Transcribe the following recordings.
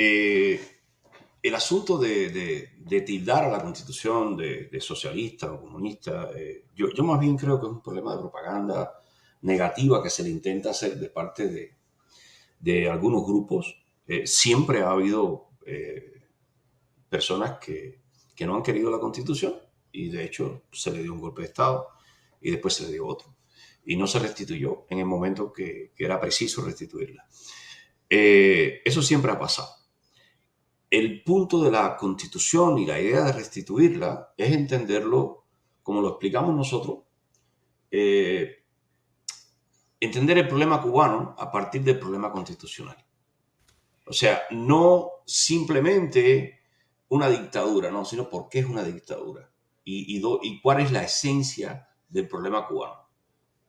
eh, el asunto de tildar a la Constitución de socialista o comunista, yo más bien creo que es un problema de propaganda negativa que se le intenta hacer de parte de algunos grupos. Siempre ha habido personas que no han querido la Constitución y de hecho se le dio un golpe de Estado y después se le dio otro. Y no se restituyó en el momento que era preciso restituirla. Eso siempre ha pasado. El punto de la Constitución y la idea de restituirla es entenderlo como lo explicamos nosotros, eh, entender el problema cubano a partir del problema constitucional. O sea, no simplemente una dictadura, no, sino por qué es una dictadura y cuál es la esencia del problema cubano.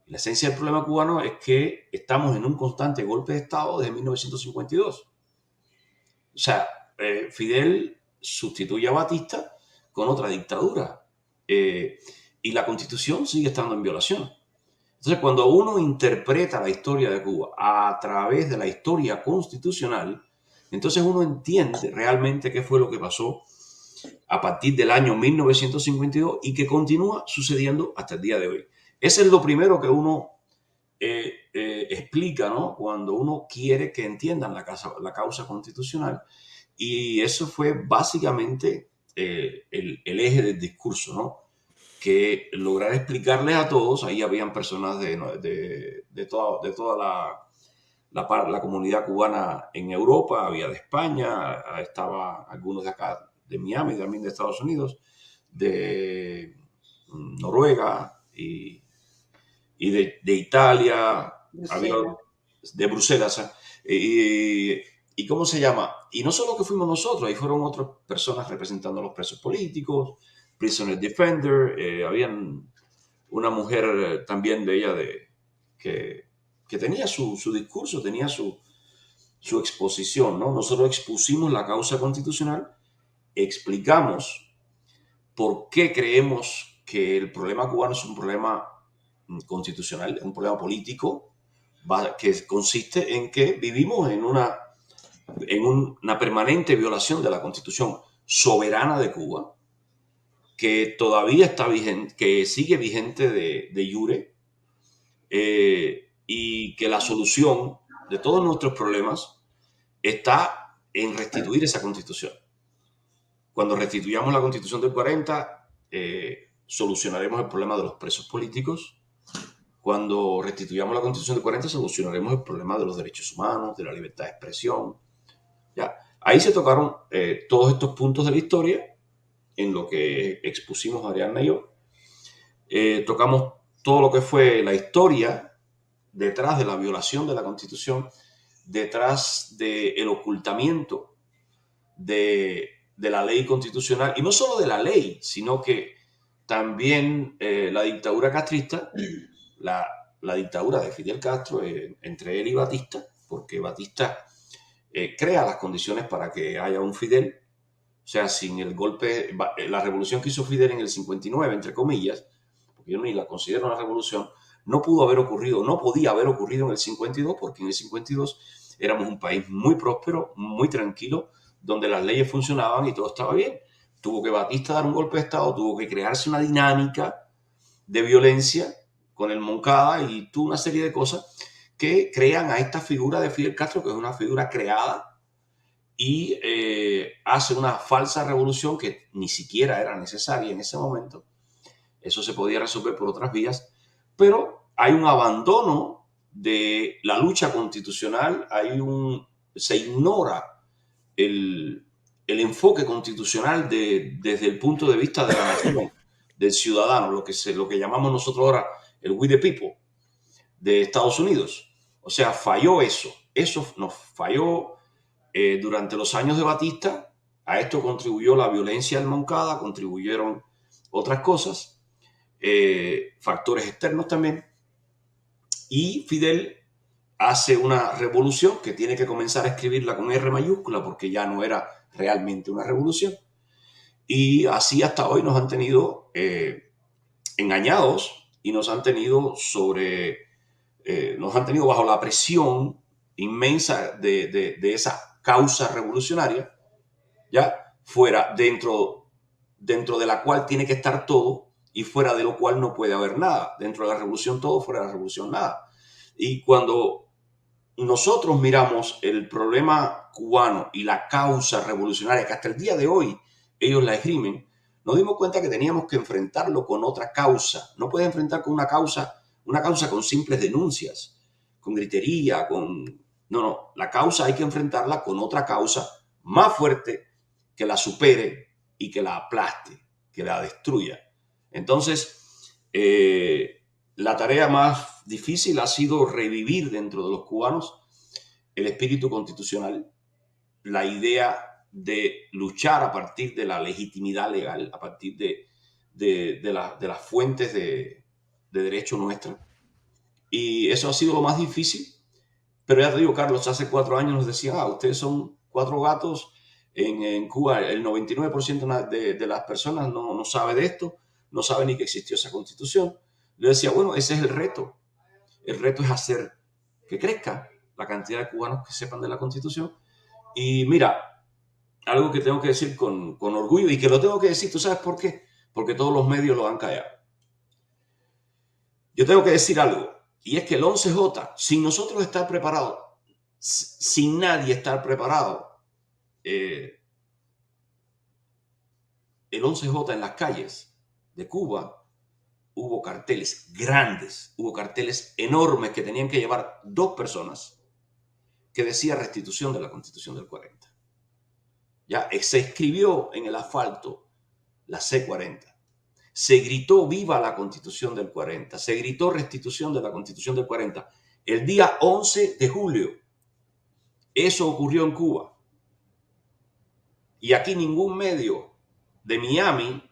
La esencia del problema cubano es que estamos en un constante golpe de Estado desde 1952. O sea, Fidel sustituye a Batista con otra dictadura y la Constitución sigue estando en violación. Entonces, cuando uno interpreta la historia de Cuba a través de la historia constitucional, entonces uno entiende realmente qué fue lo que pasó a partir del año 1952 y que continúa sucediendo hasta el día de hoy. Ese es lo primero que uno explica, ¿no? Cuando uno quiere que entiendan la causa constitucional. Y eso fue básicamente el eje del discurso, ¿no? Que lograr explicarles a todos, ahí habían personas de toda la comunidad cubana en Europa, había de España, estaba algunos de acá, de Miami, también de Estados Unidos, de Noruega y de Italia, había Bruselas. de Bruselas. ¿Y cómo se llama? Y no solo que fuimos nosotros, ahí fueron otras personas representando a los presos políticos, prisoner defender, habían una mujer también de ella que tenía su discurso, tenía su exposición, ¿no? Nosotros expusimos la causa constitucional, explicamos por qué creemos que el problema cubano es un problema constitucional, un problema político, que consiste en que vivimos en una permanente violación de la Constitución soberana de Cuba, que todavía está vigente, que sigue vigente de jure, y que la solución de todos nuestros problemas está en restituir esa Constitución. Cuando restituyamos la Constitución del 40, solucionaremos el problema de los presos políticos. Cuando restituyamos la Constitución del 40, solucionaremos el problema de los derechos humanos, de la libertad de expresión. Ya. Ahí se tocaron todos estos puntos de la historia en lo que expusimos Ariadna y yo. Tocamos todo lo que fue la historia detrás de la violación de la Constitución, detrás del ocultamiento de la ley constitucional, y no solo de la ley, sino que también la dictadura castrista, la, la dictadura de Fidel Castro, entre él y Batista, porque Batista crea las condiciones para que haya un Fidel. O sea, sin el golpe, la revolución que hizo Fidel en el 59, entre comillas, porque yo ni la considero una revolución, no pudo haber ocurrido, no podía haber ocurrido en el 52, porque en el 52 éramos un país muy próspero, muy tranquilo, donde las leyes funcionaban y todo estaba bien. Tuvo que Batista dar un golpe de Estado, tuvo que crearse una dinámica de violencia con el Moncada y toda una serie de cosas que crean a esta figura de Fidel Castro, que es una figura creada y hace una falsa revolución que ni siquiera era necesaria en ese momento. Eso se podía resolver por otras vías, pero hay un abandono de la lucha constitucional, se ignora el enfoque constitucional desde el punto de vista de la nación, del ciudadano, lo que llamamos nosotros ahora el we the people de Estados Unidos. O sea, falló eso. Eso nos falló durante los años de Batista. A esto contribuyó la violencia del Moncada, contribuyeron otras cosas, factores externos también. Y Fidel hace una revolución que tiene que comenzar a escribirla con R mayúscula porque ya no era realmente una revolución. Y así hasta hoy nos han tenido engañados y nos han tenido bajo la presión inmensa de esa causa revolucionaria, ¿ya? Fuera, dentro de la cual tiene que estar todo y fuera de lo cual no puede haber nada. Dentro de la revolución todo, fuera de la revolución nada. Y cuando nosotros miramos el problema cubano y la causa revolucionaria que hasta el día de hoy ellos la esgrimen, nos dimos cuenta que teníamos que enfrentarlo con otra causa. No puedes enfrentar con una causa con simples denuncias, con gritería, con... No, la causa hay que enfrentarla con otra causa más fuerte que la supere y que la aplaste, que la destruya. Entonces, la tarea más difícil ha sido revivir dentro de los cubanos el espíritu constitucional, la idea de luchar a partir de la legitimidad legal, a partir de las fuentes de derecho nuestra. Y eso ha sido lo más difícil. Pero ya te digo, Carlos, hace 4 años nos decían, ustedes son 4 gatos. En Cuba el 99% de las personas no sabe de esto, no sabe ni que existió esa constitución. Yo decía, bueno, ese es el reto. El reto es hacer que crezca la cantidad de cubanos que sepan de la constitución. Y mira, algo que tengo que decir con orgullo y que lo tengo que decir, ¿tú sabes por qué? Porque todos los medios lo han callado. Yo tengo que decir algo, y es que el 11J, sin nosotros estar preparados, sin nadie estar preparado, el 11J en las calles de Cuba, hubo carteles grandes, hubo carteles enormes que tenían que llevar 2 personas que decía restitución de la Constitución del 40. Ya se escribió en el asfalto la C40. Se gritó viva la Constitución del 40. Se gritó restitución de la Constitución del 40. El día 11 de julio. Eso ocurrió en Cuba. Y aquí ningún medio de Miami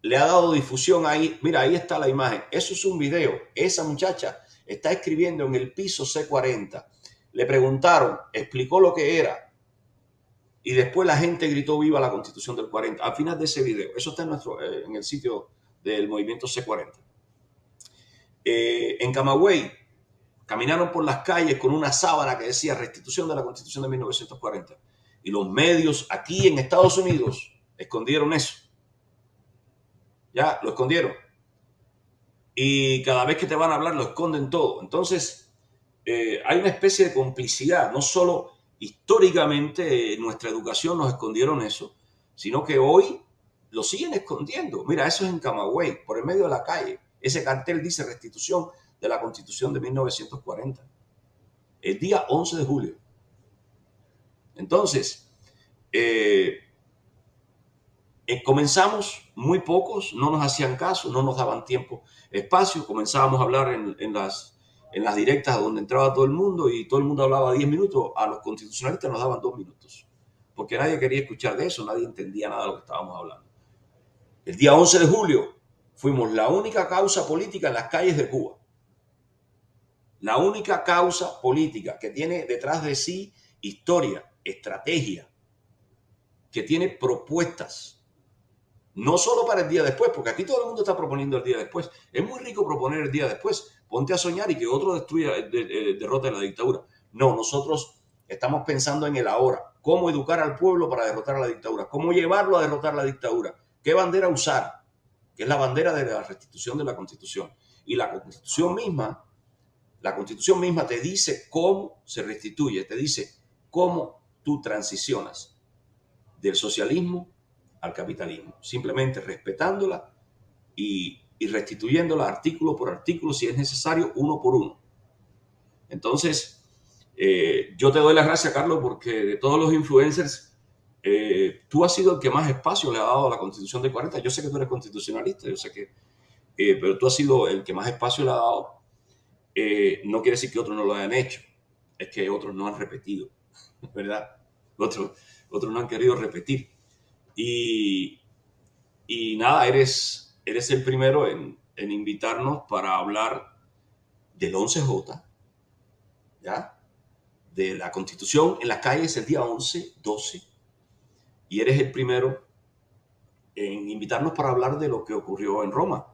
le ha dado difusión ahí. Mira, ahí está la imagen. Eso es un video. Esa muchacha está escribiendo en el piso C40. Le preguntaron, explicó lo que era. Y después la gente gritó viva la Constitución del 40. Al final de ese video. Eso está en el sitio del movimiento C40. En Camagüey caminaron por las calles con una sábana que decía restitución de la Constitución de 1940. Y los medios aquí en Estados Unidos escondieron eso. Ya, lo escondieron. Y cada vez que te van a hablar lo esconden todo. Entonces, hay una especie de complicidad. No solo históricamente en nuestra educación nos escondieron eso, sino que hoy lo siguen escondiendo. Mira, eso es en Camagüey, por el medio de la calle. Ese cartel dice restitución de la Constitución de 1940. El día 11 de julio. Entonces, comenzamos muy pocos, no nos hacían caso, no nos daban tiempo, espacio. Comenzábamos a hablar en las directas donde entraba todo el mundo y todo el mundo hablaba 10 minutos. A los constitucionalistas nos daban 2 minutos. Porque nadie quería escuchar de eso, nadie entendía nada de lo que estábamos hablando. El día 11 de julio fuimos la única causa política en las calles de Cuba. La única causa política que tiene detrás de sí historia, estrategia, que tiene propuestas. No solo para el día después, porque aquí todo el mundo está proponiendo el día después. Es muy rico proponer el día después. Ponte a soñar y que otro destruya, derrote la dictadura. No, nosotros estamos pensando en el ahora. Cómo educar al pueblo para derrotar a la dictadura. Cómo llevarlo a derrotar la dictadura. ¿Qué bandera usar? Que es la bandera de la restitución de la Constitución. Y la Constitución misma te dice cómo se restituye, te dice cómo tú transicionas del socialismo al capitalismo, simplemente respetándola y restituyéndola artículo por artículo, si es necesario, uno por uno. Entonces, yo te doy las gracias, Carlos, porque de todos los influencers, tú has sido el que más espacio le ha dado a la Constitución del 40. Yo sé que tú eres constitucionalista, yo sé que, pero tú has sido el que más espacio le ha dado. No quiere decir que otros no lo hayan hecho, es que otros no han repetido, ¿verdad? Otros no han querido repetir. Y nada, eres el primero en invitarnos para hablar del 11J, ¿ya? De la Constitución en las calles el día 11, 12. Y eres el primero en invitarnos para hablar de lo que ocurrió en Roma.